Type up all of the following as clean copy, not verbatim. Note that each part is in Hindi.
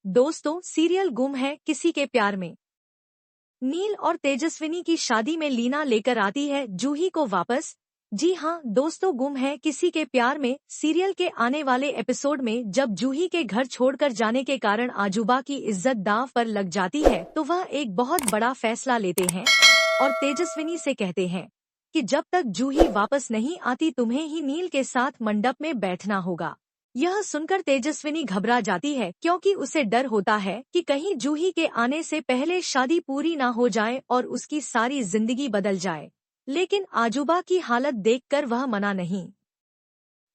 दोस्तों, सीरियल गुम है किसी के प्यार में। नील और तेजस्विनी की शादी में लीना लेकर आती है जूही को वापस। जी हाँ दोस्तों, गुम है किसी के प्यार में सीरियल के आने वाले एपिसोड में जब जूही के घर छोड़कर जाने के कारण आजूबा की इज्जत दांव पर लग जाती है तो वह एक बहुत बड़ा फैसला लेते हैं और तेजस्विनी से कहते हैं कि जब तक जूही वापस नहीं आती तुम्हें ही नील के साथ मंडप में बैठना होगा। यह सुनकर तेजस्विनी घबरा जाती है क्योंकि उसे डर होता है कि कहीं जूही के आने से पहले शादी पूरी ना हो जाए और उसकी सारी जिंदगी बदल जाए। लेकिन आजूबा की हालत देखकर वह मना नहीं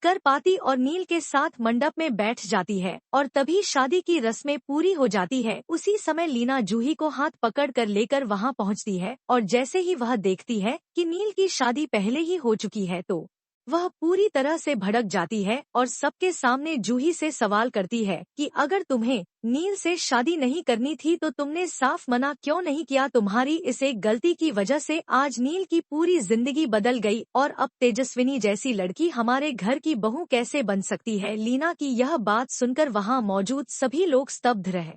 कर पाती और नील के साथ मंडप में बैठ जाती है और तभी शादी की रस्में पूरी हो जाती है। उसी समय लीना जूही को हाथ पकड़ कर लेकर वहां पहुंचती है और जैसे ही वह देखती है कि नील की शादी पहले ही हो चुकी है तो वह पूरी तरह से भड़क जाती है और सबके सामने जूही से सवाल करती है कि अगर तुम्हें नील से शादी नहीं करनी थी तो तुमने साफ मना क्यों नहीं किया। तुम्हारी इस एक गलती की वजह से आज नील की पूरी जिंदगी बदल गई और अब तेजस्विनी जैसी लड़की हमारे घर की बहू कैसे बन सकती है। लीना की यह बात सुनकर वहां मौजूद सभी लोग स्तब्ध रह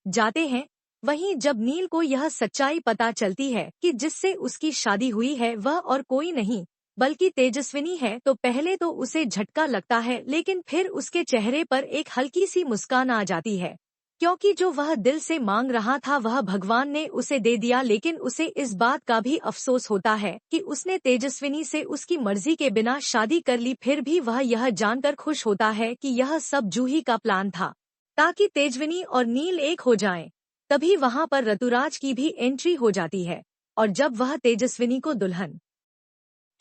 जाते हैं। वहीं जब नील को यह सच्चाई पता चलती है कि जिससे उसकी शादी हुई है वह और कोई नहीं बल्कि तेजस्विनी है तो पहले तो उसे झटका लगता है, लेकिन फिर उसके चेहरे पर एक हल्की सी मुस्कान आ जाती है क्योंकि जो वह दिल से मांग रहा था वह भगवान ने उसे दे दिया। लेकिन उसे इस बात का भी अफसोस होता है कि उसने तेजस्विनी से उसकी मर्जी के बिना शादी कर ली। फिर भी वह यह जानकर खुश होता है कि यह सब जूही का प्लान था ताकि तेजस्विनी और नील एक हो जाएं। तभी वहां पर ऋतुराज की भी एंट्री हो जाती है और जब वह तेजस्विनी को दुल्हन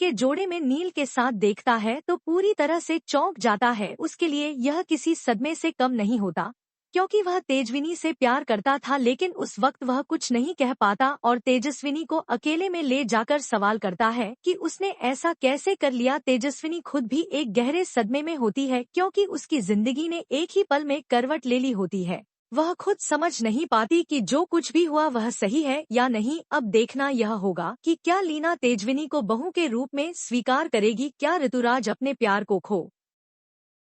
के जोड़े में नील के साथ देखता है तो पूरी तरह से चौंक जाता है। उसके लिए यह किसी सदमे से कम नहीं होता क्योंकि वह तेजस्विनी से प्यार करता था, लेकिन उस वक्त वह कुछ नहीं कह पाता और तेजस्विनी को अकेले में ले जाकर सवाल करता है कि उसने ऐसा कैसे कर लिया। तेजस्विनी खुद भी एक गहरे सदमे में होती है क्योंकि उसकी जिंदगी ने एक ही पल में करवट ले ली होती है। वह खुद समझ नहीं पाती कि जो कुछ भी हुआ वह सही है या नहीं। अब देखना यह होगा कि क्या लीना तेजस्विनी को बहू के रूप में स्वीकार करेगी, क्या ऋतुराज अपने प्यार को खो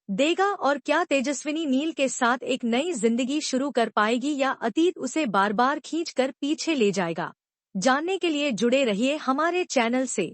देगा और क्या तेजस्विनी नील के साथ एक नई जिंदगी शुरू कर पाएगी या अतीत उसे बार बार खींच कर पीछे ले जाएगा। जानने के लिए जुड़े रहिए हमारे चैनल से।